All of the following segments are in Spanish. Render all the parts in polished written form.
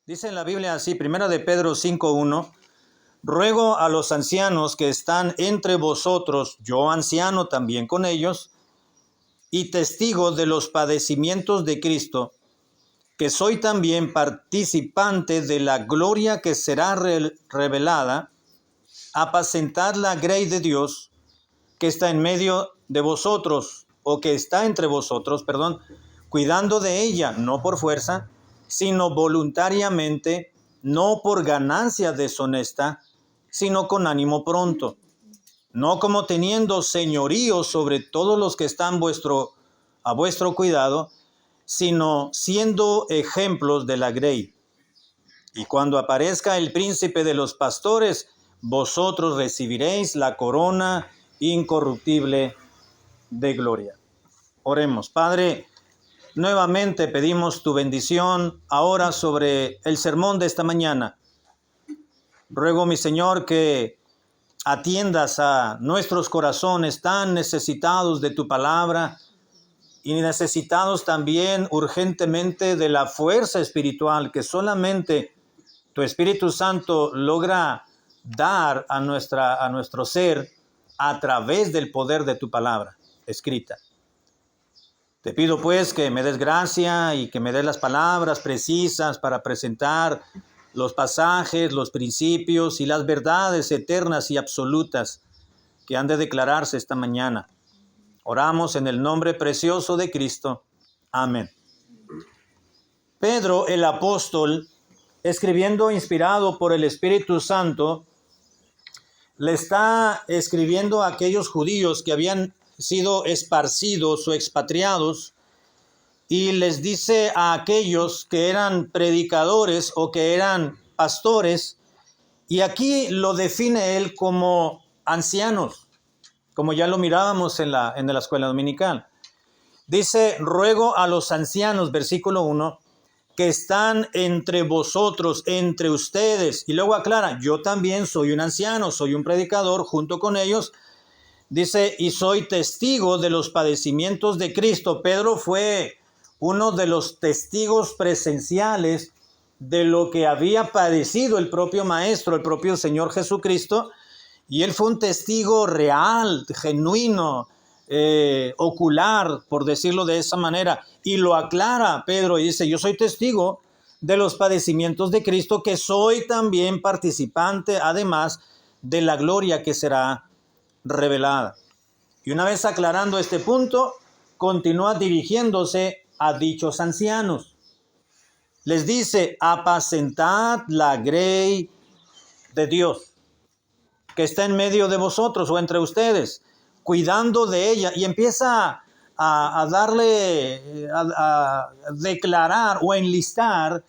Dice en la Biblia así, 1 de Pedro 5:1, ruego a los ancianos que están entre vosotros, yo anciano también con ellos, y testigo de los padecimientos de Cristo, que soy también participante de la gloria que será revelada, apacentad la grey de Dios que está en medio de vosotros, o que está entre vosotros, cuidando de ella, no por fuerza, sino voluntariamente, no por ganancia deshonesta, sino con ánimo pronto, no como teniendo señorío sobre todos los que están a vuestro cuidado, sino siendo ejemplos de la grey. Y cuando aparezca el príncipe de los pastores, vosotros recibiréis la corona incorruptible de gloria. Oremos. Padre, nuevamente pedimos tu bendición ahora sobre el sermón de esta mañana. Ruego, mi Señor, que atiendas a nuestros corazones tan necesitados de tu palabra y necesitados también urgentemente de la fuerza espiritual que solamente tu Espíritu Santo logra dar a nuestro ser a través del poder de tu palabra escrita. Te pido pues que me des gracia y que me des las palabras precisas para presentar los pasajes, los principios y las verdades eternas y absolutas que han de declararse esta mañana. Oramos en el nombre precioso de Cristo. Amén. Pedro, el apóstol, escribiendo inspirado por el Espíritu Santo, le está escribiendo a aquellos judíos que habían sido esparcidos o expatriados, y les dice a aquellos que eran predicadores o que eran pastores, y aquí lo define él como ancianos, como ya lo mirábamos en la escuela dominical. Dice, ruego a los ancianos, versículo 1, que están entre vosotros, entre ustedes. Y luego aclara, yo también soy un anciano, soy un predicador junto con ellos. Dice, y soy testigo de los padecimientos de Cristo. Pedro fue uno de los testigos presenciales de lo que había padecido el propio Maestro, el propio Señor Jesucristo. Y él fue un testigo real, genuino, ocular, por decirlo de esa manera. Y lo aclara Pedro y dice, yo soy testigo de los padecimientos de Cristo, que soy también participante, además, de la gloria que será revelada. Y una vez aclarando este punto, continúa dirigiéndose a dichos ancianos. Les dice, apacentad la grey de Dios, que está en medio de vosotros o entre ustedes, cuidando de ella, y empieza a declarar o enlistar,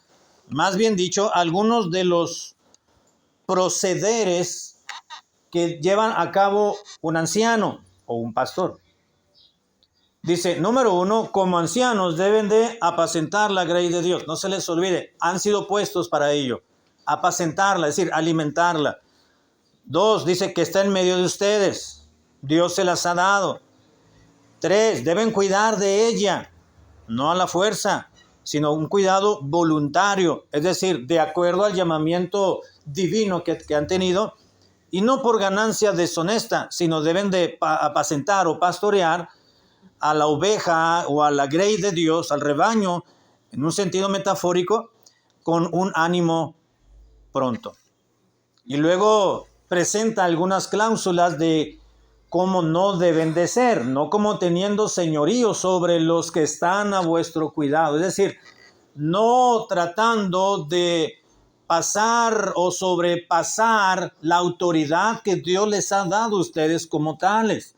más bien dicho, algunos de los procederes que llevan a cabo un anciano o un pastor. Dice, número 1, como ancianos deben de apacentar la grey de Dios. No se les olvide, han sido puestos para ello. Apacentarla, es decir, alimentarla. 2, dice que está en medio de ustedes. Dios se las ha dado. 3, deben cuidar de ella, no a la fuerza, sino un cuidado voluntario, es decir, de acuerdo al llamamiento divino que han tenido, y no por ganancia deshonesta, sino deben de apacentar o pastorear a la oveja o a la grey de Dios, al rebaño, en un sentido metafórico, con un ánimo pronto. Y luego presenta algunas cláusulas de cómo no deben de ser, no como teniendo señorío sobre los que están a vuestro cuidado, es decir, no tratando de pasar o sobrepasar la autoridad que Dios les ha dado a ustedes como tales,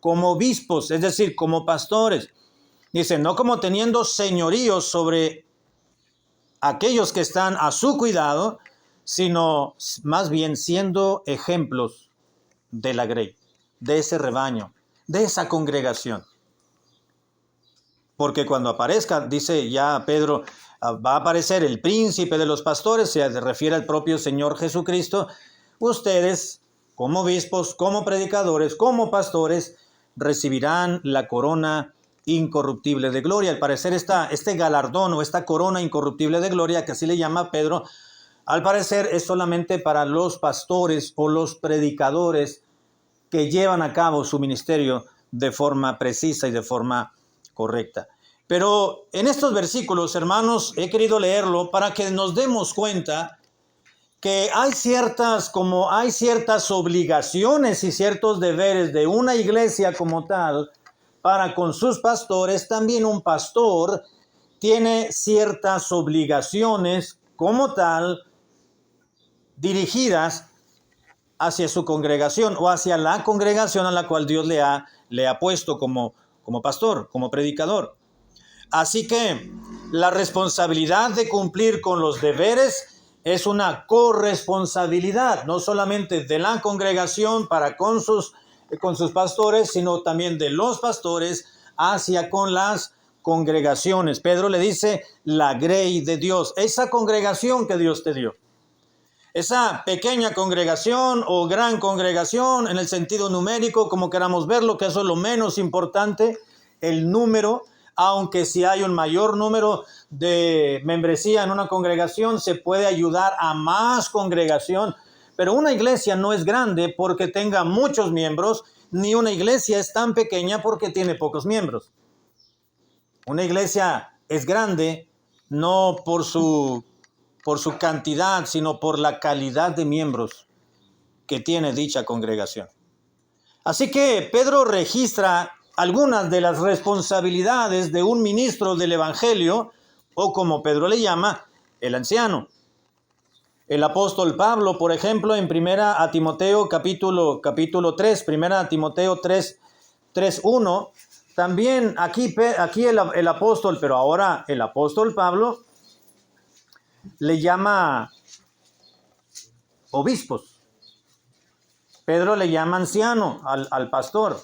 como obispos, es decir, como pastores. Dice, no como teniendo señorío sobre aquellos que están a su cuidado, sino más bien siendo ejemplos de la grey, de ese rebaño, de esa congregación. Porque cuando aparezca, dice ya Pedro, va a aparecer el príncipe de los pastores, se refiere al propio Señor Jesucristo. Ustedes, como obispos, como predicadores, como pastores, recibirán la corona incorruptible de gloria. Al parecer este galardón o esta corona incorruptible de gloria, que así le llama Pedro, al parecer es solamente para los pastores o los predicadores que llevan a cabo su ministerio de forma precisa y de forma correcta. Pero en estos versículos, hermanos, he querido leerlo para que nos demos cuenta que hay ciertas obligaciones y ciertos deberes de una iglesia como tal para con sus pastores. También un pastor tiene ciertas obligaciones como tal dirigidas hacia su congregación o hacia la congregación a la cual Dios le ha puesto como pastor, como predicador. Así que la responsabilidad de cumplir con los deberes es una corresponsabilidad, no solamente de la congregación para con sus pastores, sino también de los pastores hacia con las congregaciones. Pedro le dice la grey de Dios, esa congregación que Dios te dio. Esa pequeña congregación o gran congregación en el sentido numérico, como queramos verlo, que eso es lo menos importante, el número, aunque si hay un mayor número de membresía en una congregación, se puede ayudar a más congregación, pero una iglesia no es grande porque tenga muchos miembros, ni una iglesia es tan pequeña porque tiene pocos miembros. Una iglesia es grande no por su cantidad, sino por la calidad de miembros que tiene dicha congregación. Así que Pedro registra algunas de las responsabilidades de un ministro del Evangelio, o como Pedro le llama, el anciano. El apóstol Pablo, por ejemplo, en 1 Timoteo capítulo 3, 1 Timoteo 3:1, también aquí el apóstol, pero ahora el apóstol Pablo, le llama obispos. Pedro le llama anciano al pastor.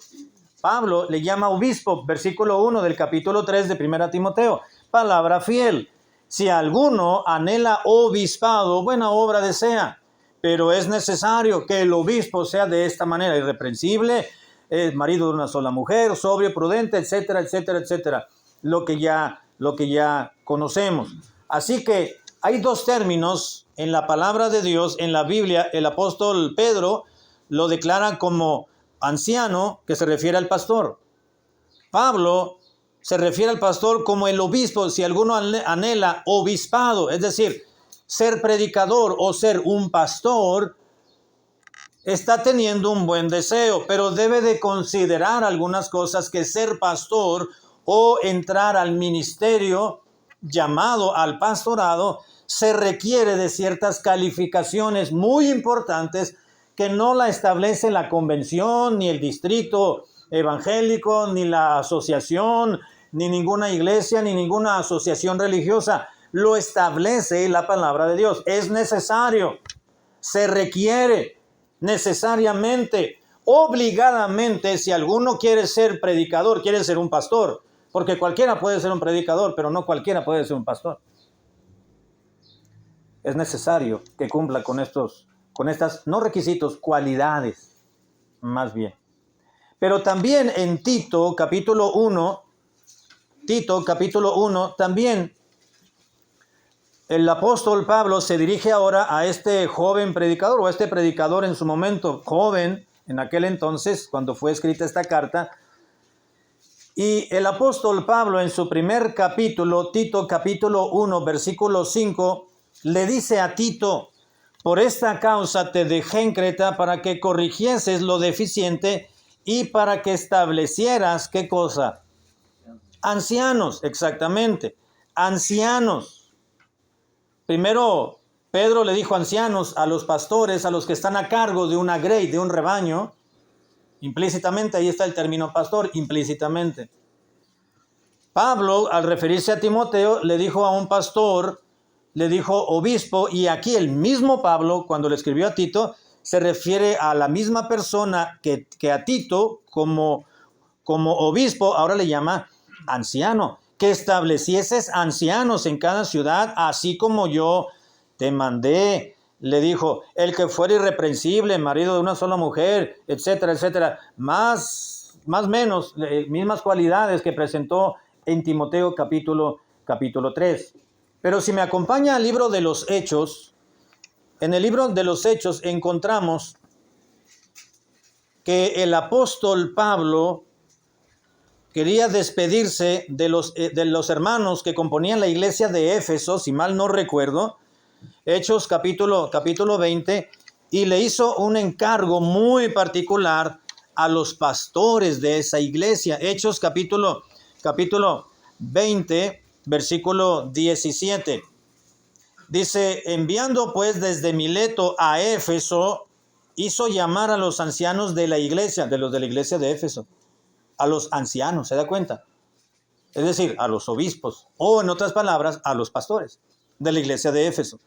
Pablo le llama obispo, versículo 1 del capítulo 3 de 1 Timoteo. Palabra fiel. Si alguno anhela obispado, buena obra desea, pero es necesario que el obispo sea de esta manera, irreprensible, marido de una sola mujer, sobrio, prudente, etcétera, etcétera, etcétera. Lo que ya conocemos. Así que hay dos términos en la palabra de Dios, en la Biblia. El apóstol Pedro lo declara como anciano, que se refiere al pastor. Pablo se refiere al pastor como el obispo, si alguno anhela obispado, es decir, ser predicador o ser un pastor, está teniendo un buen deseo, pero debe de considerar algunas cosas, que ser pastor o entrar al ministerio llamado al pastorado se requiere de ciertas calificaciones muy importantes que no la establece la convención, ni el distrito evangélico, ni la asociación, ni ninguna iglesia, ni ninguna asociación religiosa. Lo establece la palabra de Dios. Es necesario, se requiere necesariamente, obligadamente, si alguno quiere ser predicador, quiere ser un pastor, porque cualquiera puede ser un predicador, pero no cualquiera puede ser un pastor. Es necesario que cumpla con estas, no requisitos, cualidades, más bien. Pero también en Tito, capítulo 1, también el apóstol Pablo se dirige ahora a este joven predicador, o a este predicador en su momento joven, en aquel entonces, cuando fue escrita esta carta. Y el apóstol Pablo en su primer capítulo, Tito capítulo 1, versículo 5, le dice a Tito: por esta causa te dejé en Creta, para que corrigieses lo deficiente y para que establecieras, ¿qué cosa? Ancianos, exactamente, ancianos. Primero, Pedro le dijo ancianos a los pastores, a los que están a cargo de una grey, de un rebaño. Implícitamente, ahí está el término pastor, implícitamente. Pablo, al referirse a Timoteo, le dijo a un pastor, le dijo obispo, y aquí el mismo Pablo, cuando le escribió a Tito, se refiere a la misma persona que a Tito como obispo, ahora le llama anciano, que establecieses ancianos en cada ciudad, así como yo te mandé. Le dijo, el que fuera irreprensible, marido de una sola mujer, etcétera, etcétera. Más más o menos mismas cualidades que presentó en Timoteo capítulo 3. Pero si me acompaña al libro de los Hechos, en el libro de los Hechos encontramos que el apóstol Pablo quería despedirse de los hermanos que componían la iglesia de Éfeso, si mal no recuerdo, Hechos capítulo 20, y le hizo un encargo muy particular a los pastores de esa iglesia. Hechos capítulo 20, versículo 17. Dice, enviando pues desde Mileto a Éfeso, hizo llamar a los ancianos de la iglesia, de los de la iglesia de Éfeso, a los ancianos, ¿se da cuenta? Es decir, a los obispos, o en otras palabras, a los pastores de la iglesia de Éfeso.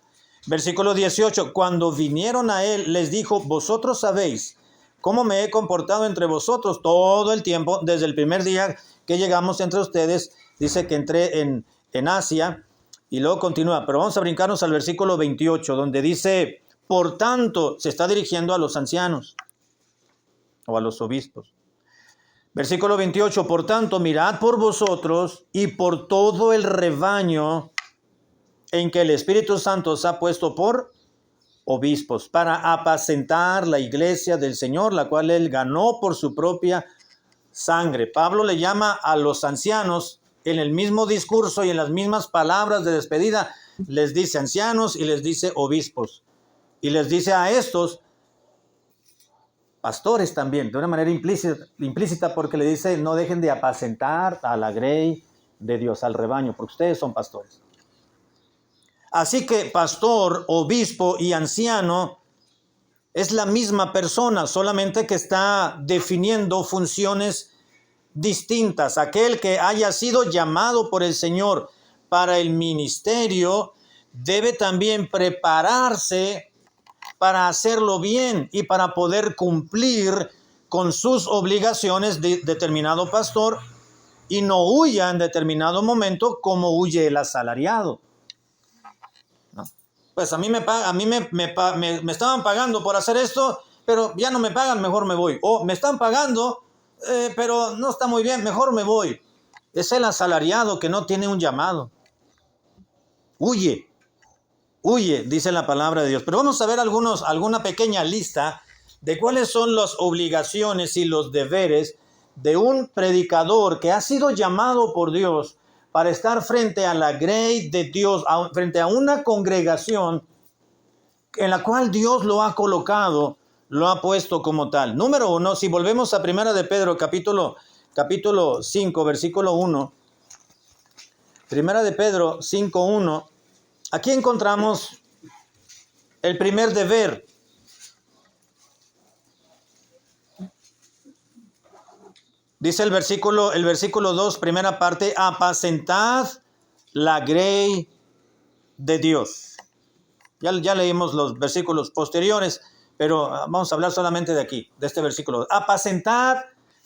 Versículo 18, cuando vinieron a él, les dijo, vosotros sabéis cómo me he comportado entre vosotros todo el tiempo, desde el primer día que llegamos entre ustedes. Dice que entré en Asia, y luego continúa, pero vamos a brincarnos al versículo 28, donde dice, por tanto, se está dirigiendo a los ancianos, o a los obispos. Versículo 28, por tanto, mirad por vosotros y por todo el rebaño en que el Espíritu Santo os ha puesto por obispos, para apacentar la iglesia del Señor, la cual él ganó por su propia sangre. Pablo le llama a los ancianos en el mismo discurso y en las mismas palabras de despedida, les dice ancianos y les dice obispos. Y les dice a estos pastores también, de una manera implícita, porque le dice, no dejen de apacentar a la grey de Dios, al rebaño, porque ustedes son pastores. Así que pastor, obispo y anciano es la misma persona, solamente que está definiendo funciones distintas. Aquel que haya sido llamado por el Señor para el ministerio debe también prepararse para hacerlo bien y para poder cumplir con sus obligaciones de determinado pastor y no huya en determinado momento como huye el asalariado. ¿No? Pues a mí me estaban pagando por hacer esto, pero ya no me pagan, mejor me voy. O me están pagando, pero no está muy bien, mejor me voy. Es el asalariado que no tiene un llamado. Huye, dice la palabra de Dios. Pero vamos a ver alguna pequeña lista de cuáles son las obligaciones y los deberes de un predicador que ha sido llamado por Dios para estar frente a la grey de Dios, frente a una congregación en la cual Dios lo ha colocado, lo ha puesto como tal. Número 1, si volvemos a 1 de Pedro, capítulo 5, versículo 1. 1 de Pedro 5:1. Aquí encontramos el primer deber. Dice el versículo 2, primera parte, apacentad la grey de Dios. Ya leímos los versículos posteriores, pero vamos a hablar solamente de aquí, de este versículo. Apacentad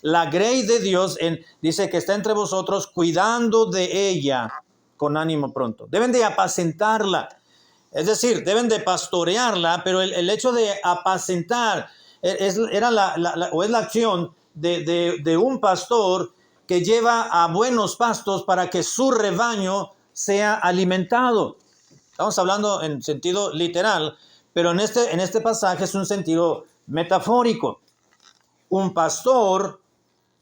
la grey de Dios, dice que está entre vosotros, cuidando de ella con ánimo pronto. Deben de apacentarla, es decir, deben de pastorearla, pero el hecho de apacentar es la acción de un pastor que lleva a buenos pastos para que su rebaño sea alimentado. Estamos hablando en sentido literal, pero en este pasaje es un sentido metafórico. Un pastor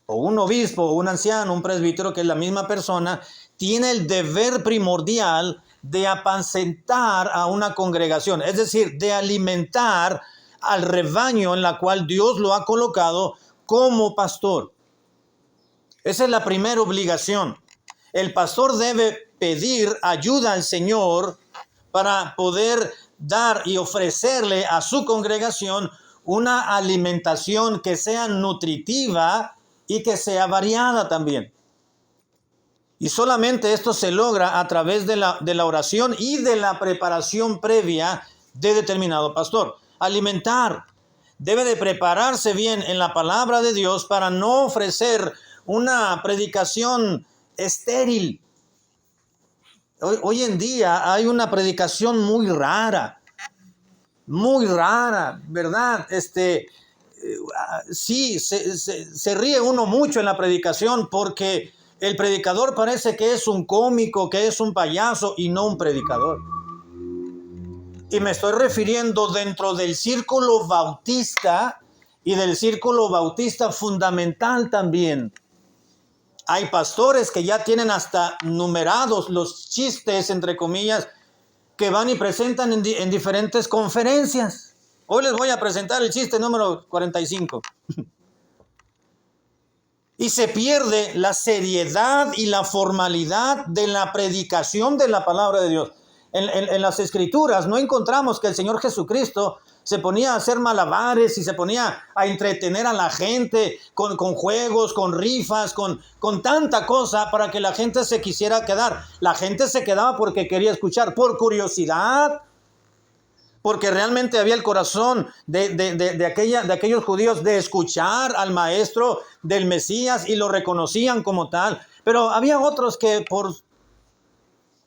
o un obispo o un anciano, un presbítero, que es la misma persona, tiene el deber primordial de apacentar a una congregación, es decir, de alimentar al rebaño en la cual Dios lo ha colocado como pastor. Esa es la primera obligación. El pastor debe pedir ayuda al Señor para poder dar y ofrecerle a su congregación una alimentación que sea nutritiva y que sea variada también. Y solamente esto se logra a través de la oración y de la preparación previa de determinado pastor. Alimentar. Debe de prepararse bien en la palabra de Dios para no ofrecer una predicación estéril. Hoy en día hay una predicación muy rara, ¿verdad? sí, se ríe uno mucho en la predicación porque el predicador parece que es un cómico, que es un payaso y no un predicador. Y me estoy refiriendo dentro del círculo bautista y del círculo bautista fundamental también. Hay pastores que ya tienen hasta numerados los chistes, entre comillas, que van y presentan en diferentes conferencias. Hoy les voy a presentar el chiste número 45. Y se pierde la seriedad y la formalidad de la predicación de la palabra de Dios. En las Escrituras no encontramos que el Señor Jesucristo se ponía a hacer malabares y se ponía a entretener a la gente con juegos, con rifas, con tanta cosa para que la gente se quisiera quedar. La gente se quedaba porque quería escuchar, por curiosidad, porque realmente había el corazón de aquellos judíos de escuchar al maestro del Mesías y lo reconocían como tal. Pero había otros que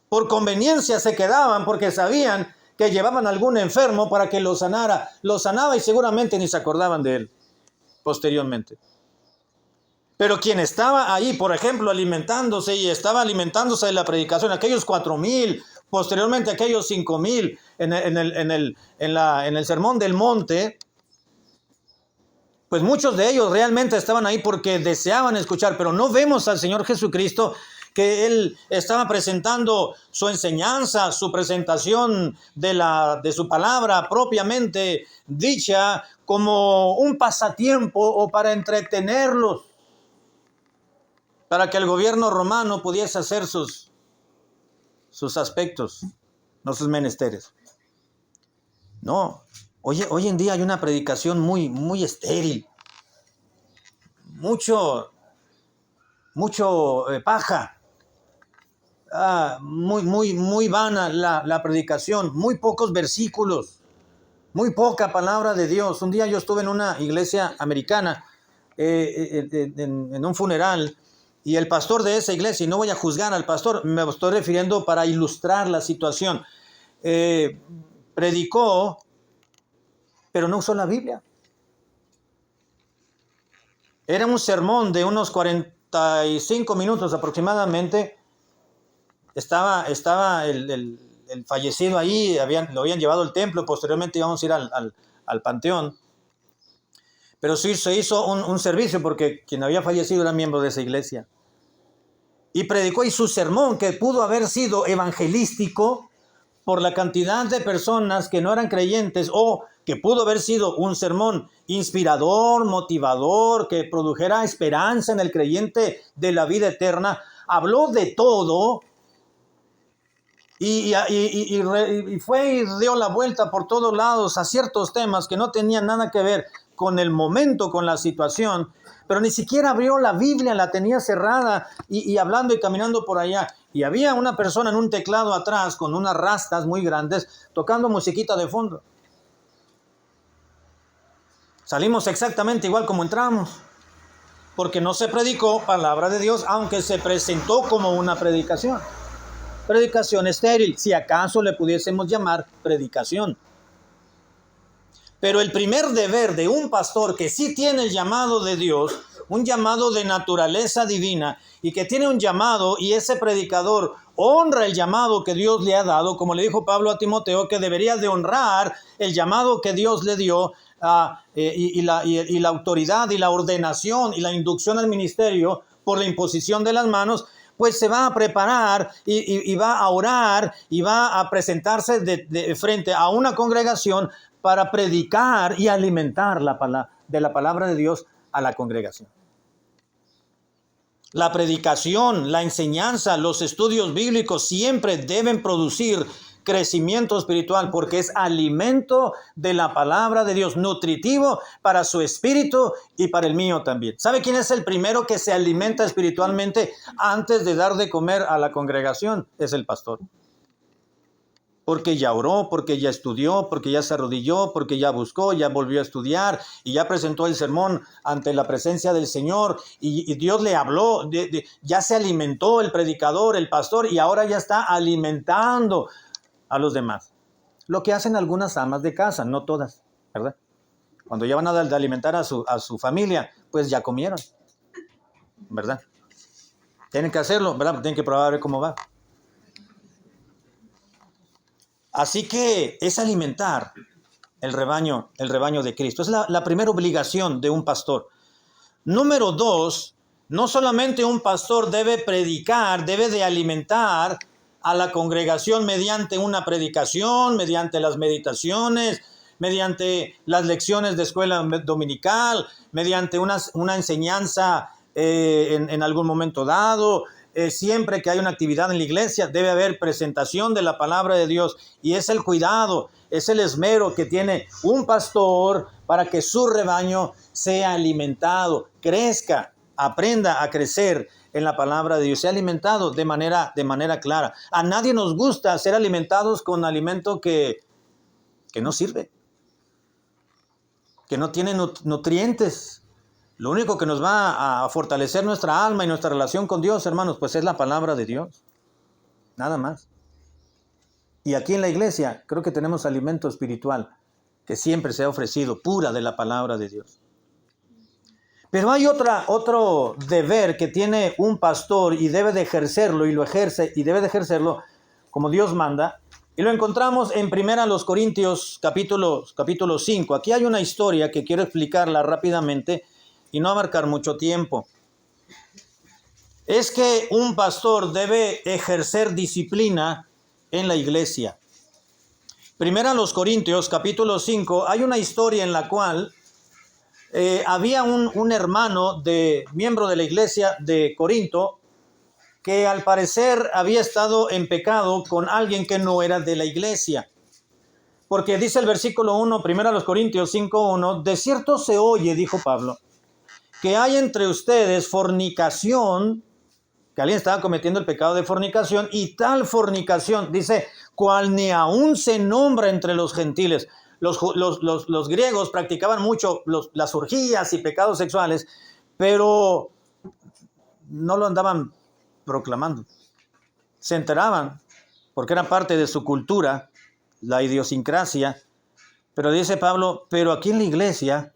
por conveniencia se quedaban porque sabían que llevaban a algún enfermo para que lo sanara. Lo sanaba y seguramente ni se acordaban de él posteriormente. Pero quien estaba ahí, por ejemplo, alimentándose y estaba alimentándose de la predicación, aquellos 4,000, posteriormente aquellos 5,000 en el Sermón del Monte, pues muchos de ellos realmente estaban ahí porque deseaban escuchar, pero no vemos al Señor Jesucristo que Él estaba presentando su enseñanza, su presentación de su palabra propiamente dicha como un pasatiempo o para entretenerlos, para que el gobierno romano pudiese hacer sus aspectos, no sus menesteres. No, hoy en día hay una predicación muy estéril, mucho paja, muy vana la predicación, muy pocos versículos, muy poca palabra de Dios. Un día yo estuve en una iglesia americana, en un funeral, y el pastor de esa iglesia, y no voy a juzgar al pastor, me estoy refiriendo para ilustrar la situación, predicó, pero no usó la Biblia. Era un sermón de unos 45 minutos aproximadamente. Estaba el fallecido ahí, lo habían llevado al templo, posteriormente íbamos a ir al panteón. Pero sí se hizo un servicio porque quien había fallecido era miembro de esa iglesia. Y predicó, y su sermón, que pudo haber sido evangelístico por la cantidad de personas que no eran creyentes, o que pudo haber sido un sermón inspirador, motivador, que produjera esperanza en el creyente de la vida eterna, habló de todo y fue y dio la vuelta por todos lados a ciertos temas que no tenían nada que ver con el momento, con la situación, pero ni siquiera abrió la Biblia, la tenía cerrada y hablando y caminando por allá. Y había una persona en un teclado atrás con unas rastas muy grandes tocando musiquita de fondo. Salimos exactamente igual como entramos, porque no se predicó palabra de Dios, aunque se presentó como una predicación. Predicación estéril, si acaso le pudiésemos llamar predicación. Pero el primer deber de un pastor que sí tiene el llamado de Dios, un llamado de naturaleza divina, y que tiene un llamado, y ese predicador honra el llamado que Dios le ha dado, como le dijo Pablo a Timoteo, que debería de honrar el llamado que Dios le dio, y la autoridad y la ordenación y la inducción al ministerio por la imposición de las manos, pues se va a preparar y va a orar y va a presentarse de frente a una congregación para predicar y alimentar de la palabra de Dios a la congregación. La predicación, la enseñanza, los estudios bíblicos siempre deben producir crecimiento espiritual, porque es alimento de la palabra de Dios, nutritivo para su espíritu y para el mío también. ¿Sabe quién es el primero que se alimenta espiritualmente antes de dar de comer a la congregación? Es el pastor. Porque ya oró, porque ya estudió, porque ya se arrodilló, porque ya buscó, ya volvió a estudiar y ya presentó el sermón ante la presencia del Señor y Dios le habló, ya se alimentó el predicador, el pastor, y ahora ya está alimentando a los demás. Lo que hacen algunas amas de casa, no todas, ¿verdad? Cuando ya van a de alimentar a su familia, pues ya comieron, ¿verdad? Tienen que hacerlo, ¿verdad? Tienen que probar a ver cómo va. Así que es alimentar el rebaño de Cristo. Es la primera obligación de un pastor. Número 2, no solamente un pastor debe predicar, debe de alimentar a la congregación mediante una predicación, mediante las meditaciones, mediante las lecciones de escuela dominical, mediante una enseñanza en algún momento dado. Siempre que hay una actividad en la iglesia debe haber presentación de la palabra de Dios, y es el cuidado, es el esmero que tiene un pastor para que su rebaño sea alimentado, crezca, aprenda a crecer en la palabra de Dios, sea alimentado de manera clara. A nadie nos gusta ser alimentados con alimento que no sirve, que no tiene nutrientes. Lo único que nos va a fortalecer nuestra alma y nuestra relación con Dios, hermanos, pues es la palabra de Dios. Nada más. Y aquí en la iglesia creo que tenemos alimento espiritual que siempre se ha ofrecido, pura de la palabra de Dios. Pero hay otro deber que tiene un pastor y debe de ejercerlo, y lo ejerce, y debe de ejercerlo como Dios manda. Y lo encontramos en 1 Corintios capítulo 5. Aquí hay una historia que quiero explicarla rápidamente y no abarcar mucho tiempo. Es que un pastor debe ejercer disciplina en la iglesia. 1 Corintios capítulo 5, hay una historia en la cual había un hermano miembro de la iglesia de Corinto que al parecer había estado en pecado con alguien que no era de la iglesia. Porque dice el versículo 1, 1 Corintios 5:1, de cierto se oye, dijo Pablo, que hay entre ustedes fornicación, que alguien estaba cometiendo el pecado de fornicación, y tal fornicación, dice, cual ni aún se nombra entre los gentiles. Los griegos practicaban mucho las orgías y pecados sexuales, pero no lo andaban proclamando. Se enteraban, porque era parte de su cultura, la idiosincrasia. Pero dice Pablo, pero aquí en la iglesia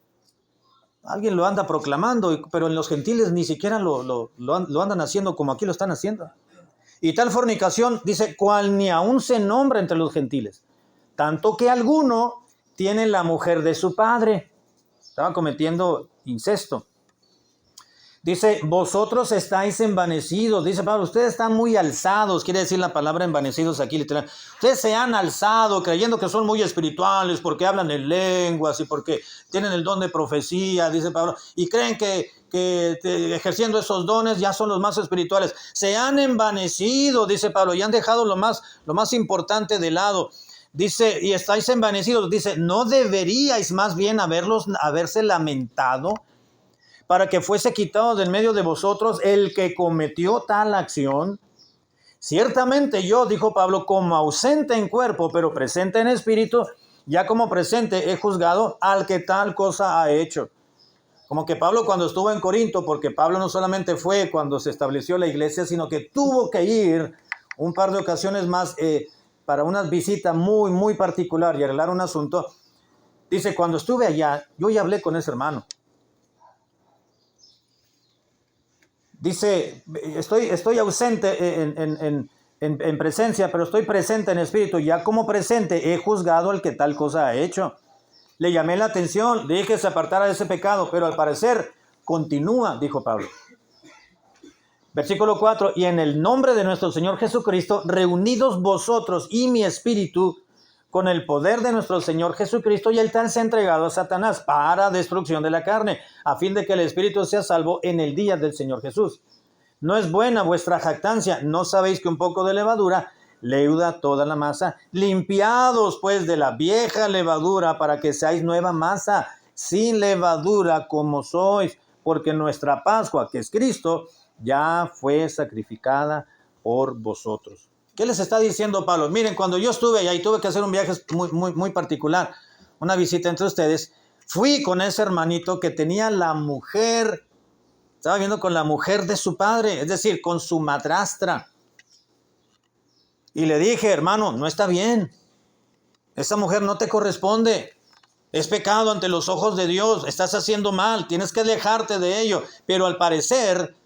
alguien lo anda proclamando, pero en los gentiles ni siquiera lo andan haciendo como aquí lo están haciendo. Y tal fornicación, dice, cual ni aún se nombra entre los gentiles, tanto que alguno tiene la mujer de su padre. Estaba cometiendo incesto. Dice, vosotros estáis envanecidos. Dice Pablo, ustedes están muy alzados. Quiere decir la palabra envanecidos aquí literal. Ustedes se han alzado creyendo que son muy espirituales porque hablan en lenguas y porque tienen el don de profecía, dice Pablo. Y creen que ejerciendo esos dones ya son los más espirituales. Se han envanecido, dice Pablo, y han dejado lo más importante de lado. Dice, y estáis envanecidos. Dice, ¿no deberíais más bien haberse lamentado para que fuese quitado del medio de vosotros el que cometió tal acción? Ciertamente yo, dijo Pablo, como ausente en cuerpo, pero presente en espíritu, ya como presente he juzgado al que tal cosa ha hecho. Como que Pablo cuando estuvo en Corinto, porque Pablo no solamente fue cuando se estableció la iglesia, sino que tuvo que ir un par de ocasiones más para una visita muy, muy particular y arreglar un asunto. Dice, cuando estuve allá, yo ya hablé con ese hermano. Dice, estoy ausente en presencia, pero estoy presente en espíritu. Ya como presente he juzgado al que tal cosa ha hecho. Le llamé la atención, le dije que se apartara de ese pecado, pero al parecer continúa, dijo Pablo. Versículo 4, y en el nombre de nuestro Señor Jesucristo, reunidos vosotros y mi espíritu, con el poder de nuestro Señor Jesucristo, y el tal se ha entregado a Satanás para destrucción de la carne, a fin de que el espíritu sea salvo en el día del Señor Jesús. No es buena vuestra jactancia, ¿no sabéis que un poco de levadura leuda toda la masa? Limpiados pues de la vieja levadura para que seáis nueva masa, sin levadura como sois, porque nuestra Pascua, que es Cristo, ya fue sacrificada por vosotros. ¿Qué les está diciendo Pablo? Miren, cuando yo estuve allá y tuve que hacer un viaje muy, muy, muy particular, una visita entre ustedes, fui con ese hermanito que tenía la mujer, estaba viendo con la mujer de su padre, es decir, con su madrastra. Y le dije, hermano, no está bien. Esa mujer no te corresponde. Es pecado ante los ojos de Dios, estás haciendo mal, tienes que alejarte de ello. Pero al parecer,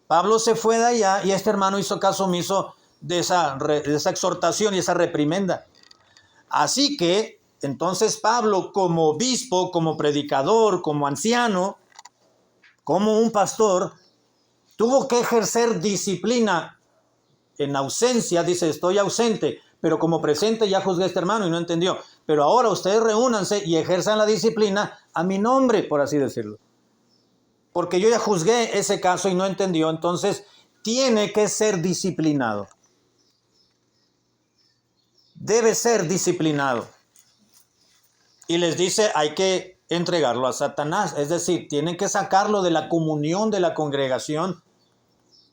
Pablo se fue de allá y este hermano hizo caso omiso de esa exhortación y esa reprimenda. Así que, entonces Pablo, como obispo, como predicador, como anciano, como un pastor, tuvo que ejercer disciplina. En ausencia, dice, estoy ausente, pero como presente ya juzgué a este hermano y no entendió. Pero ahora ustedes reúnanse y ejerzan la disciplina a mi nombre, por así decirlo. Porque yo ya juzgué ese caso y no entendió, entonces tiene que ser disciplinado. Debe ser disciplinado. Y les dice, hay que entregarlo a Satanás. Es decir, tienen que sacarlo de la comunión de la congregación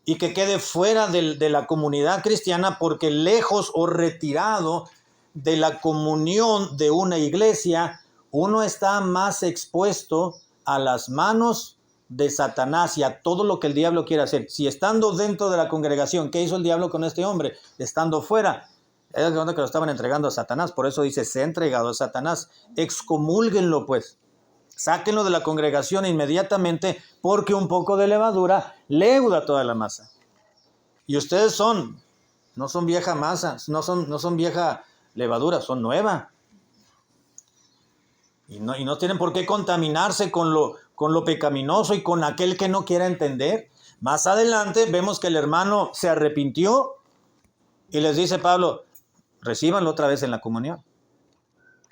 y que quede fuera de la comunidad cristiana, porque lejos o retirado de la comunión de una iglesia, uno está más expuesto a las manos de Satanás y a todo lo que el diablo quiere hacer. Si estando dentro de la congregación, ¿qué hizo el diablo con este hombre? Estando fuera, es donde que lo estaban entregando a Satanás. Por eso dice, se ha entregado a Satanás. Excomúlguenlo pues. Sáquenlo de la congregación inmediatamente, porque un poco de levadura leuda toda la masa. Y ustedes no son vieja masa, no son vieja levadura, son nueva. Y no tienen por qué contaminarse con lo pecaminoso y con aquel que no quiera entender. Más adelante vemos que el hermano se arrepintió y les dice Pablo, recíbanlo otra vez en la comunión.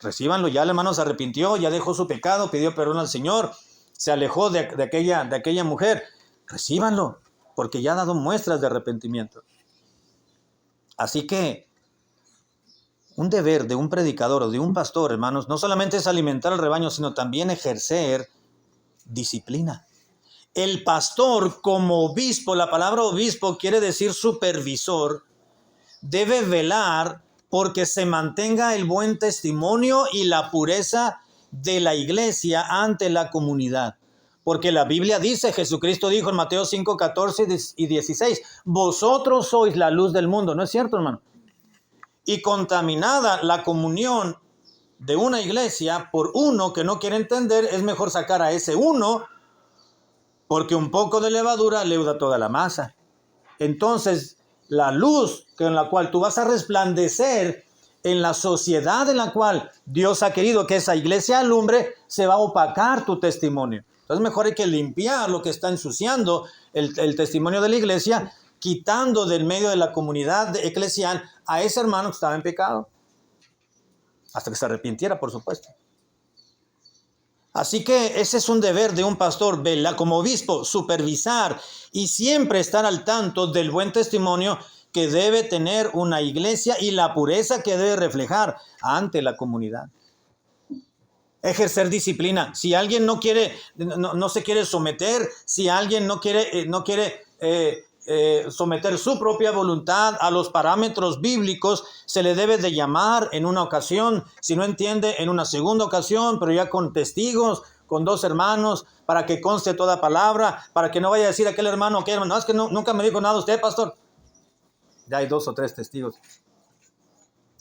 Recíbanlo, ya el hermano se arrepintió, ya dejó su pecado, pidió perdón al Señor, se alejó de aquella mujer. Recíbanlo, porque ya ha dado muestras de arrepentimiento. Así que un deber de un predicador o de un pastor, hermanos, no solamente es alimentar al rebaño, sino también ejercer disciplina. El pastor como obispo, la palabra obispo quiere decir supervisor, debe velar porque se mantenga el buen testimonio y la pureza de la iglesia ante la comunidad. Porque la Biblia dice, Jesucristo dijo en Mateo 5, 14 y 16, vosotros sois la luz del mundo. ¿No es cierto, hermano? Y contaminada la comunión de una iglesia por uno que no quiere entender, es mejor sacar a ese uno, porque un poco de levadura leuda toda la masa. Entonces, la luz con la cual tú vas a resplandecer en la sociedad en la cual Dios ha querido que esa iglesia alumbre, se va a opacar tu testimonio. Entonces mejor hay que limpiar lo que está ensuciando el testimonio de la iglesia, quitando del medio de la comunidad eclesial a ese hermano que estaba en pecado. Hasta que se arrepintiera, por supuesto. Así que ese es un deber de un pastor, como obispo, supervisar y siempre estar al tanto del buen testimonio que debe tener una iglesia y la pureza que debe reflejar ante la comunidad. Ejercer disciplina. Si alguien no se quiere someter, si alguien no quiere someter su propia voluntad a los parámetros bíblicos, se le debe de llamar en una ocasión, si no entiende, en una segunda ocasión, pero ya con testigos, con dos hermanos, para que conste toda palabra, para que no vaya a decir aquel hermano, no, es que nunca me dijo nada usted, pastor. Ya hay 2 o 3 testigos.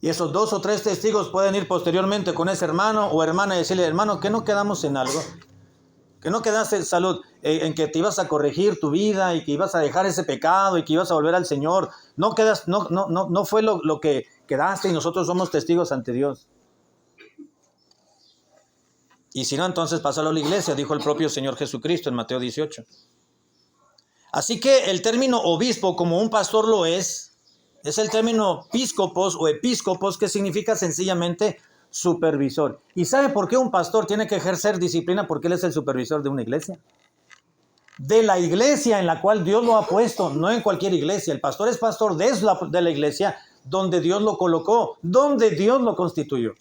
Y esos 2 o 3 testigos pueden ir posteriormente con ese hermano o hermana y decirle, hermano, ¿que no quedamos en algo? Que no quedaste en salud, en que te ibas a corregir tu vida y que ibas a dejar ese pecado y que ibas a volver al Señor. No fue lo que quedaste y nosotros somos testigos ante Dios. Y si no, entonces pásalo a la iglesia, dijo el propio Señor Jesucristo en Mateo 18. Así que el término obispo, como un pastor lo es el término píscopos o episcopos, que significa sencillamente supervisor. ¿Y sabe por qué un pastor tiene que ejercer disciplina? Porque él es el supervisor de una iglesia. De la iglesia en la cual Dios lo ha puesto, no en cualquier iglesia. El pastor es pastor de la iglesia donde Dios lo colocó, donde Dios lo constituyó.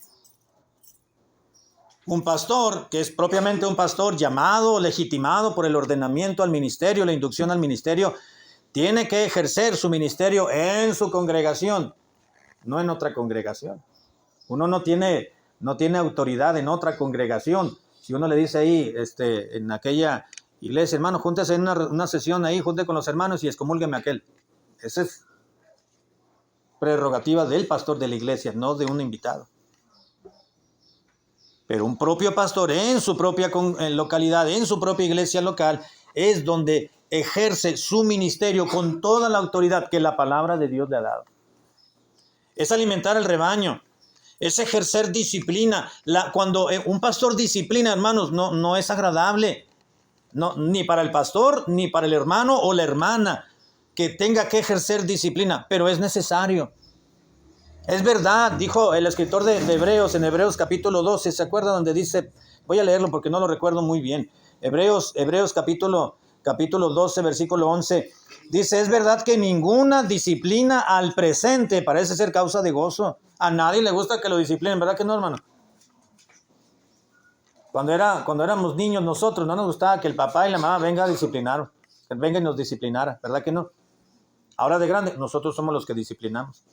Un pastor, que es propiamente un pastor llamado, legitimado por el ordenamiento al ministerio, la inducción al ministerio, tiene que ejercer su ministerio en su congregación, no en otra congregación. Uno no tiene autoridad en otra congregación. Si uno le dice ahí, en aquella iglesia, hermano, júntese en una sesión ahí, junte con los hermanos y excomúlgueme a aquel. Esa es prerrogativa del pastor de la iglesia, no de un invitado. Pero un propio pastor en su propia localidad, en su propia iglesia local, es donde ejerce su ministerio con toda la autoridad que la palabra de Dios le ha dado. Es alimentar el rebaño, es ejercer disciplina. Cuando un pastor disciplina, hermanos, no es agradable, no, ni para el pastor, ni para el hermano o la hermana que tenga que ejercer disciplina, pero es necesario. Es verdad, dijo el escritor de Hebreos, en Hebreos capítulo 12, ¿se acuerda donde dice? Voy a leerlo porque no lo recuerdo muy bien. Hebreos capítulo 12, versículo 11, dice, es verdad que ninguna disciplina al presente parece ser causa de gozo. A nadie le gusta que lo disciplinen, ¿verdad que no, hermano? Cuando éramos niños nosotros, no nos gustaba que el papá y la mamá vengan y nos disciplinara, ¿verdad que no? Ahora de grande, nosotros somos los que disciplinamos.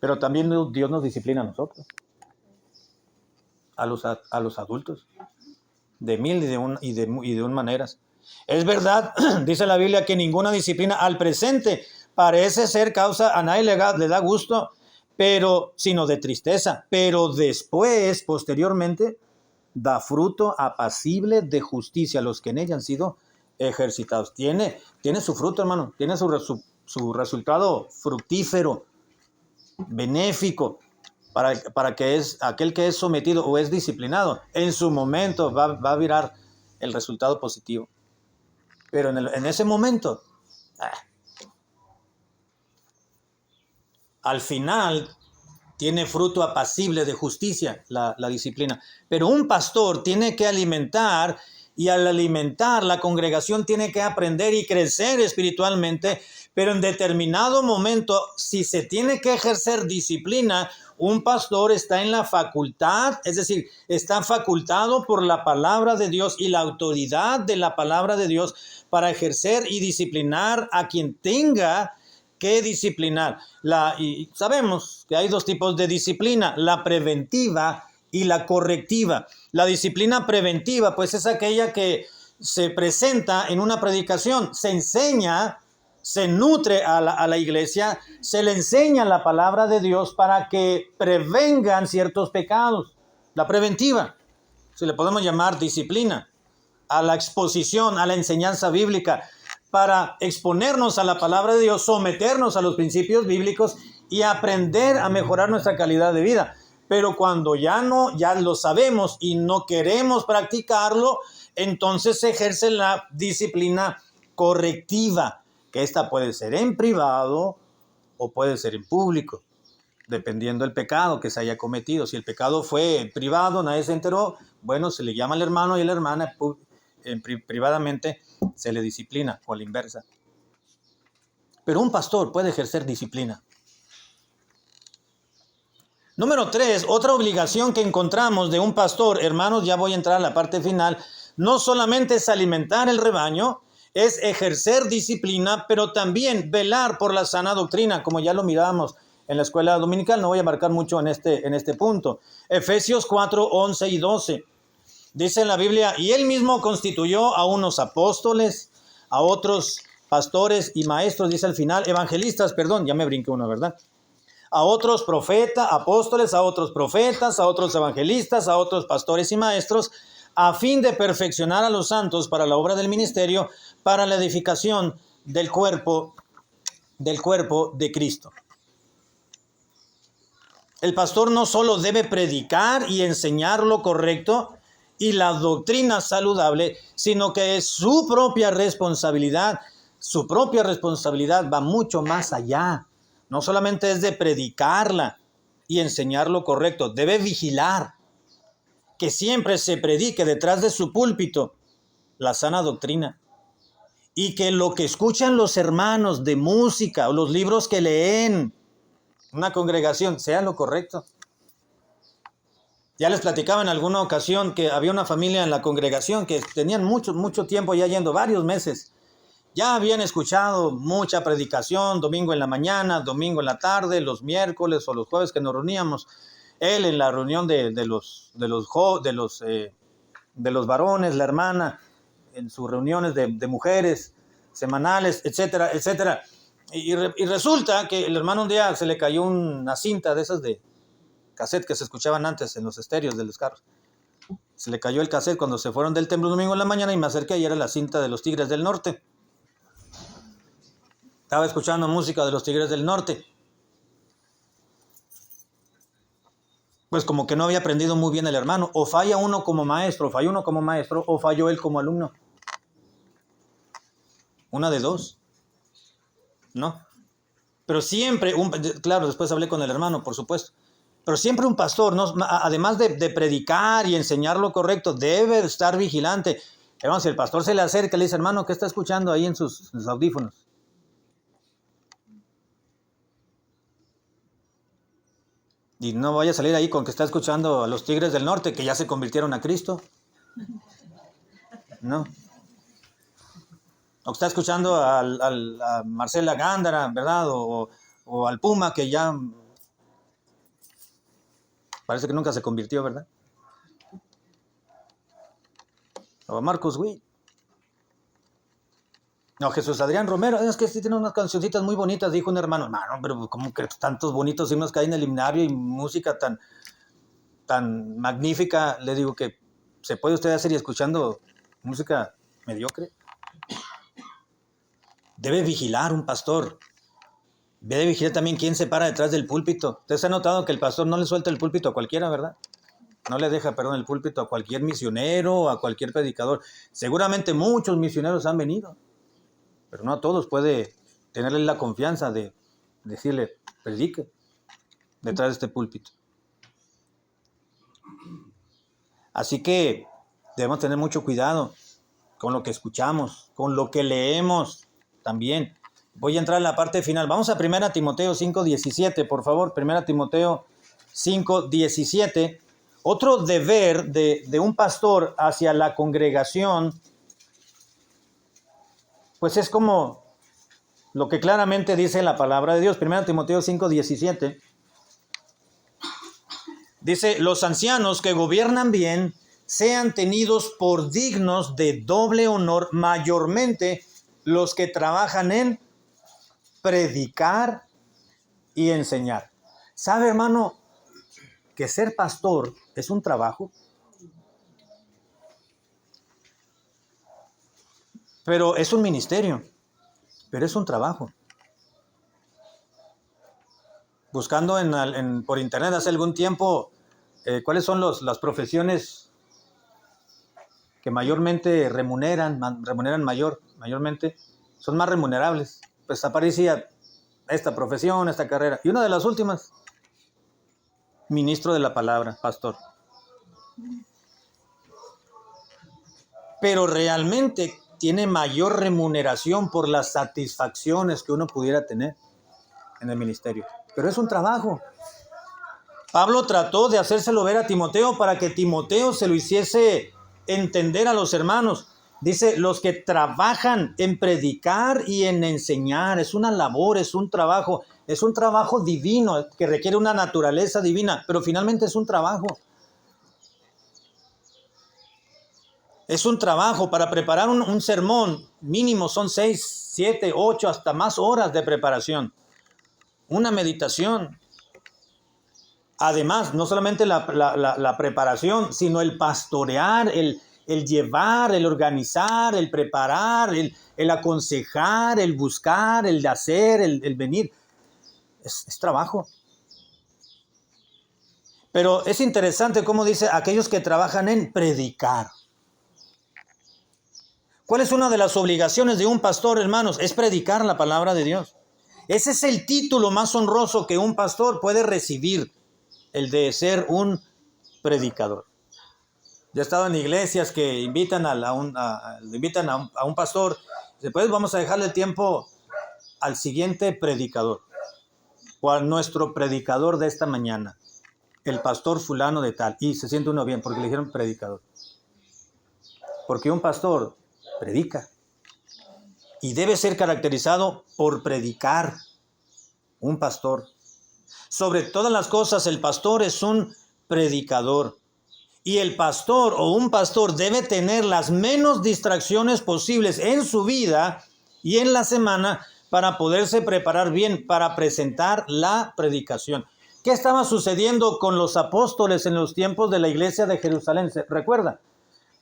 Pero también Dios nos disciplina a nosotros, a los adultos, de mil y de un maneras. Es verdad, dice la Biblia, que ninguna disciplina al presente parece ser causa, a nadie le da gusto, sino de tristeza. Pero después, posteriormente, da fruto apacible de justicia a los que en ella han sido ejercitados. Tiene su fruto, hermano, tiene su resultado fructífero, benéfico, para que es aquel que es sometido o es disciplinado, en su momento va a virar el resultado positivo. Pero en ese momento, al final, tiene fruto apacible de justicia la disciplina. Pero un pastor tiene que alimentar, y al alimentar la congregación tiene que aprender y crecer espiritualmente, pero en determinado momento, si se tiene que ejercer disciplina, un pastor está en la facultad, es decir, está facultado por la palabra de Dios y la autoridad de la palabra de Dios para ejercer y disciplinar a quien tenga que disciplinar. Y sabemos que hay dos tipos de disciplina, la preventiva y la correctiva. La disciplina preventiva, pues es aquella que se presenta en una predicación, se enseña, se nutre a la iglesia, se le enseña la palabra de Dios para que prevengan ciertos pecados. La preventiva, si le podemos llamar disciplina, a la exposición, a la enseñanza bíblica, para exponernos a la palabra de Dios, someternos a los principios bíblicos y aprender a mejorar nuestra calidad de vida. Pero cuando ya lo sabemos y no queremos practicarlo, entonces se ejerce la disciplina correctiva, que esta puede ser en privado o puede ser en público, dependiendo del pecado que se haya cometido. Si el pecado fue en privado, nadie se enteró, bueno, se le llama al hermano y a la hermana, privadamente se le disciplina, o a la inversa. Pero un pastor puede ejercer disciplina. Número 3, otra obligación que encontramos de un pastor, hermanos, ya voy a entrar a la parte final, no solamente es alimentar el rebaño, es ejercer disciplina, pero también velar por la sana doctrina, como ya lo mirábamos en la escuela dominical. No voy a marcar mucho en este punto. Efesios 4, 11 y 12. Dice en la Biblia, y él mismo constituyó a unos apóstoles, a otros pastores y maestros, dice al final, evangelistas, perdón, ya me brinqué uno, ¿verdad? A otros apóstoles, a otros profetas, a otros evangelistas, a otros pastores y maestros, a fin de perfeccionar a los santos para la obra del ministerio, para la edificación del cuerpo de Cristo. El pastor no solo debe predicar y enseñar lo correcto y la doctrina saludable, sino que es su propia responsabilidad. Su propia responsabilidad va mucho más allá. No solamente es de predicarla y enseñar lo correcto, debe vigilar que siempre se predique detrás de su púlpito la sana doctrina y que lo que escuchan los hermanos de música o los libros que leen una congregación sea lo correcto. Ya les platicaba en alguna ocasión que había una familia en la congregación que tenían mucho tiempo ya yendo, varios meses. Ya habían escuchado mucha predicación, domingo en la mañana, domingo en la tarde, los miércoles o los jueves que nos reuníamos. Él en la reunión de los varones, la hermana en sus reuniones de mujeres semanales, etcétera, etcétera. Y resulta que el hermano un día se le cayó una cinta de esas de cassette que se escuchaban antes en los estéreos de los carros. Se le cayó el cassette cuando se fueron del templo un domingo en la mañana y me acerqué y era la cinta de los Tigres del Norte. Estaba escuchando música de los Tigres del Norte. Pues como que no había aprendido muy bien el hermano. O falla uno como maestro, o falló él como alumno. Una de dos, ¿no? Pero siempre, claro, después hablé con el hermano, por supuesto. Pero siempre un pastor, ¿no? Además de predicar y enseñar lo correcto, debe estar vigilante. Hermano, si el pastor se le acerca y le dice, hermano, ¿qué está escuchando ahí en sus audífonos? Y no vaya a salir ahí con que está escuchando a los Tigres del Norte, que ya se convirtieron a Cristo. No. O está escuchando a Marcela Gándara, ¿verdad? O al Puma, que ya parece que nunca se convirtió, ¿verdad? O a Marcos Witt. No, Jesús Adrián Romero, es que sí tiene unas cancioncitas muy bonitas, dijo un hermano. No, pero como que tantos bonitos himnos que hay en el himnario y música tan magnífica, le digo que se puede usted hacer y escuchando música mediocre. Debe vigilar un pastor. Debe vigilar también quién se para detrás del púlpito. Usted se ha notado que el pastor no le suelta el púlpito a cualquiera, ¿verdad? No le deja, el púlpito a cualquier misionero, a cualquier predicador. Seguramente muchos misioneros han venido, pero no a todos puede tenerle la confianza de decirle, predique detrás de este púlpito. Así que debemos tener mucho cuidado con lo que escuchamos, con lo que leemos también. Voy a entrar en la parte final. Vamos a 1 Timoteo 5:17, por favor. 1 Timoteo 5:17. Otro deber de un pastor hacia la congregación, pues es como lo que claramente dice la palabra de Dios. 1 Timoteo 5:17. Dice, los ancianos que gobiernan bien sean tenidos por dignos de doble honor, mayormente los que trabajan en predicar y enseñar. ¿Sabe, hermano, que ser pastor es un trabajo? Pero es un ministerio, pero es un trabajo. Buscando por internet hace algún tiempo cuáles son las profesiones que mayormente mayormente son más remunerables. Pues aparecía esta profesión, esta carrera. Y una de las últimas, ministro de la palabra, pastor. Pero realmente tiene mayor remuneración por las satisfacciones que uno pudiera tener en el ministerio. Pero es un trabajo. Pablo trató de hacérselo ver a Timoteo para que Timoteo se lo hiciese entender a los hermanos. Dice, los que trabajan en predicar y en enseñar, es una labor, es un trabajo divino que requiere una naturaleza divina, pero finalmente es un trabajo. Es un trabajo. Para preparar un sermón, mínimo son 6, 7, 8, hasta más horas de preparación. Una meditación. Además, no solamente la preparación, sino el pastorear, el llevar, el organizar, el preparar, el aconsejar, el buscar, el hacer, el venir. Es trabajo. Pero es interesante cómo dice aquellos que trabajan en predicar. ¿Cuál es una de las obligaciones de un pastor, hermanos? Es predicar la palabra de Dios. Ese es el título más honroso que un pastor puede recibir, el de ser un predicador. Yo he estado en iglesias que invitan a un pastor. Después vamos a dejarle el tiempo al siguiente predicador o a nuestro predicador de esta mañana, el pastor fulano de tal. Y se siente uno bien porque le dijeron predicador. Porque un pastor predica y debe ser caracterizado por predicar. Un pastor. Sobre todas las cosas, el pastor es un predicador. Y el pastor o un pastor debe tener las menos distracciones posibles en su vida y en la semana para poderse preparar bien para presentar la predicación. ¿Qué estaba sucediendo con los apóstoles en los tiempos de la iglesia de Jerusalén? ¿Se recuerda?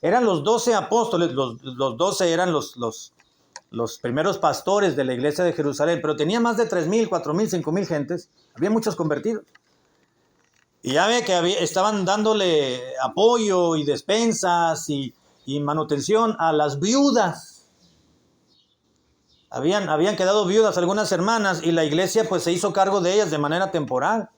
Eran los 12 apóstoles, los 12 eran los primeros pastores de la iglesia de Jerusalén, pero tenía más de 3,000, 4,000, 5,000 gentes. Había muchos convertidos. Y ya ve que estaban dándole apoyo y despensas y manutención a las viudas. Habían quedado viudas algunas hermanas y la iglesia pues se hizo cargo de ellas de manera temporal.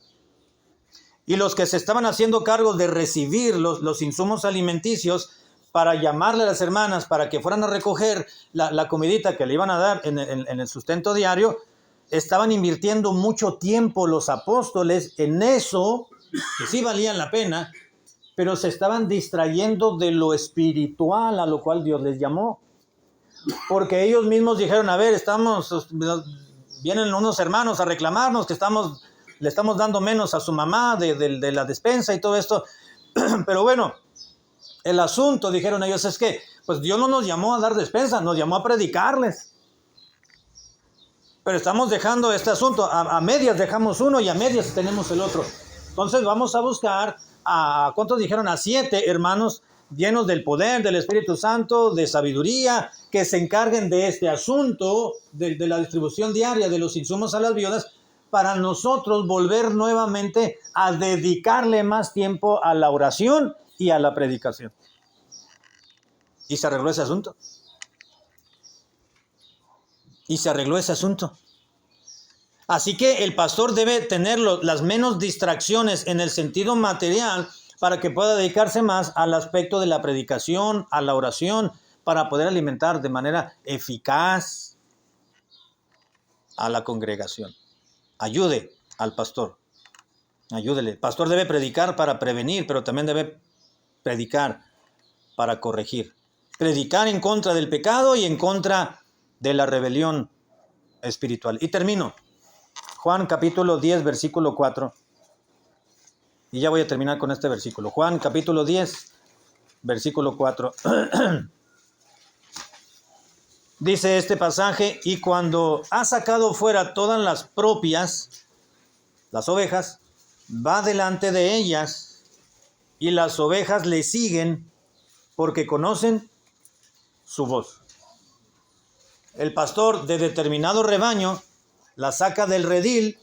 Y los que se estaban haciendo cargo de recibir los insumos alimenticios para llamarle a las hermanas para que fueran a recoger la comidita que le iban a dar en el sustento diario, estaban invirtiendo mucho tiempo los apóstoles en eso, que sí valían la pena, pero se estaban distrayendo de lo espiritual a lo cual Dios les llamó. Porque ellos mismos dijeron, a ver, vienen unos hermanos a reclamarnos que le estamos dando menos a su mamá de la despensa y todo esto. Pero bueno, el asunto, dijeron ellos, es que pues Dios no nos llamó a dar despensa, nos llamó a predicarles. Pero estamos dejando este asunto, a medias dejamos uno y a medias tenemos el otro. Entonces vamos a buscar ¿cuántos dijeron? A 7 hermanos llenos del poder, del Espíritu Santo, de sabiduría, que se encarguen de este asunto, de la distribución diaria de los insumos a las viudas, para nosotros volver nuevamente a dedicarle más tiempo a la oración y a la predicación. Y se arregló ese asunto. Así que el pastor debe tener las menos distracciones en el sentido material para que pueda dedicarse más al aspecto de la predicación, a la oración, para poder alimentar de manera eficaz a la congregación. Ayude al pastor. Ayúdele. El pastor debe predicar para prevenir, pero también debe predicar para corregir. Predicar en contra del pecado y en contra de la rebelión espiritual. Y termino. Juan capítulo 10, versículo 4. Y ya voy a terminar con este versículo. Juan capítulo 10, versículo 4. Dice este pasaje, y cuando ha sacado fuera todas las propias, las ovejas, va delante de ellas, y las ovejas le siguen porque conocen su voz. El pastor de determinado rebaño las saca del redil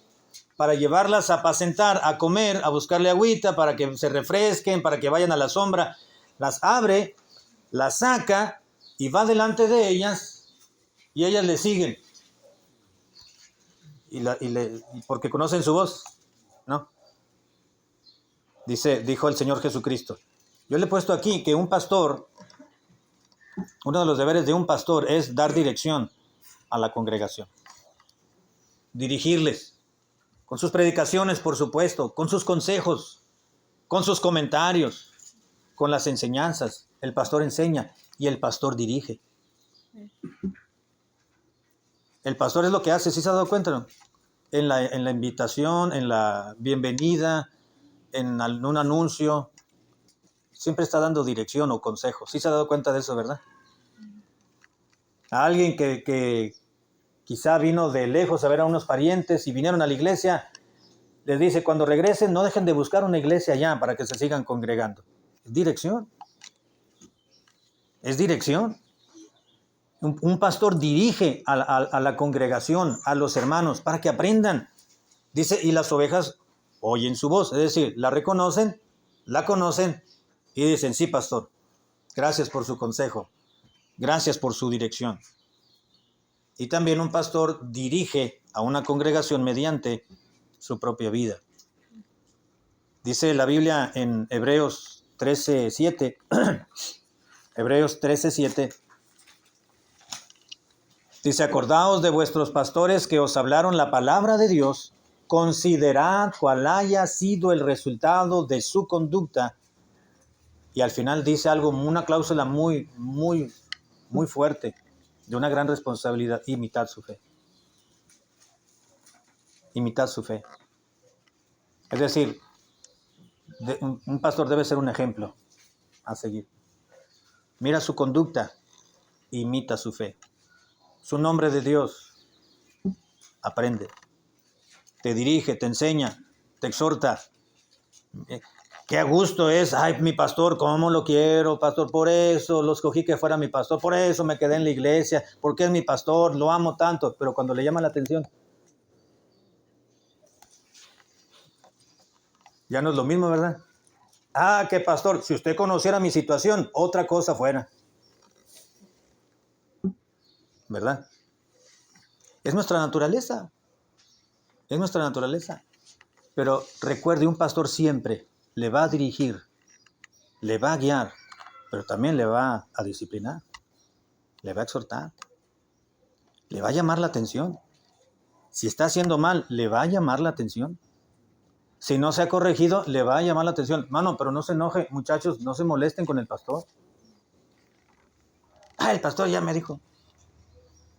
para llevarlas a apacentar, a comer, a buscarle agüita, para que se refresquen, para que vayan a la sombra. Las abre, las saca y va delante de ellas y ellas le siguen. Porque conocen su voz, ¿no? Dijo el Señor Jesucristo. Yo le he puesto aquí que un pastor, uno de los deberes de un pastor es dar dirección a la congregación. Dirigirles. Con sus predicaciones, por supuesto, con sus consejos, con sus comentarios, con las enseñanzas. El pastor enseña y el pastor dirige. El pastor es lo que hace, ¿sí se ha dado cuenta, no? En la invitación, en la bienvenida, en un anuncio, siempre está dando dirección o consejo. ¿Sí se ha dado cuenta de eso, verdad? A alguien que quizá vino de lejos a ver a unos parientes y vinieron a la iglesia, les dice, cuando regresen no dejen de buscar una iglesia allá para que se sigan congregando. Es dirección. Es dirección. Un pastor dirige a la congregación, a los hermanos, para que aprendan. Dice, y las ovejas oyen su voz, es decir, la reconocen, la conocen y dicen, sí, pastor, gracias por su consejo, gracias por su dirección. Y también un pastor dirige a una congregación mediante su propia vida. Dice la Biblia en Hebreos 13:7, Hebreos 13:7, dice, acordaos de vuestros pastores que os hablaron la palabra de Dios, considerad cuál haya sido el resultado de su conducta. Y al final dice algo, una cláusula muy, muy, muy fuerte, de una gran responsabilidad, imitad su fe. Imitad su fe. Es decir, un pastor debe ser un ejemplo a seguir. Mira su conducta, imita su fe. Su nombre de Dios, aprende. Te dirige, te enseña, te exhorta. Qué a gusto es, ay, mi pastor, cómo lo quiero, pastor, por eso lo escogí que fuera mi pastor, por eso me quedé en la iglesia, porque es mi pastor, lo amo tanto, pero cuando le llama la atención, ya no es lo mismo, ¿verdad? Ah, qué pastor, si usted conociera mi situación, otra cosa fuera, ¿verdad? Es nuestra naturaleza, es nuestra naturaleza. Pero recuerde, un pastor siempre le va a dirigir, le va a guiar, pero también le va a disciplinar, le va a exhortar, le va a llamar la atención. Si está haciendo mal, le va a llamar la atención. Si no se ha corregido, le va a llamar la atención. Mano, pero no se enoje, muchachos, no se molesten con el pastor. Ah, el pastor ya me dijo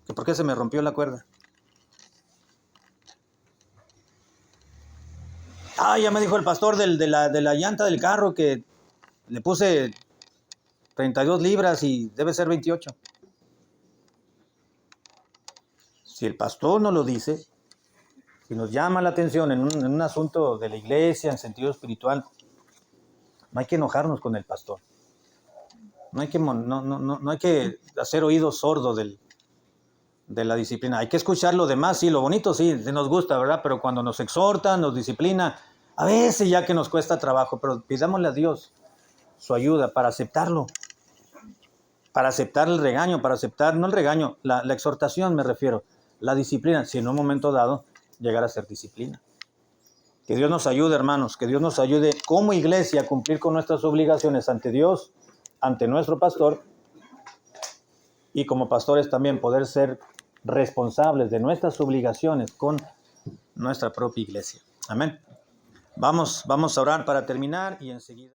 que por qué se me rompió la cuerda. Ah, ya me dijo el pastor de la llanta del carro que le puse 32 libras y debe ser 28. Si el pastor no lo dice, si nos llama la atención en un asunto de la iglesia, en sentido espiritual, no hay que enojarnos con el pastor. No hay que hacer oídos sordos de la disciplina. Hay que escuchar lo demás, sí, lo bonito sí, nos gusta, ¿verdad? Pero cuando nos exhorta, nos disciplina, a veces ya que nos cuesta trabajo, pero pidámosle a Dios su ayuda para aceptarlo, para aceptar el regaño, para aceptar, no el regaño, la exhortación me refiero, la disciplina, si en un momento dado llegar a ser disciplina. Que Dios nos ayude, hermanos, que Dios nos ayude como iglesia a cumplir con nuestras obligaciones ante Dios, ante nuestro pastor, y como pastores también poder ser responsables de nuestras obligaciones con nuestra propia iglesia. Amén. Vamos a orar para terminar y enseguida.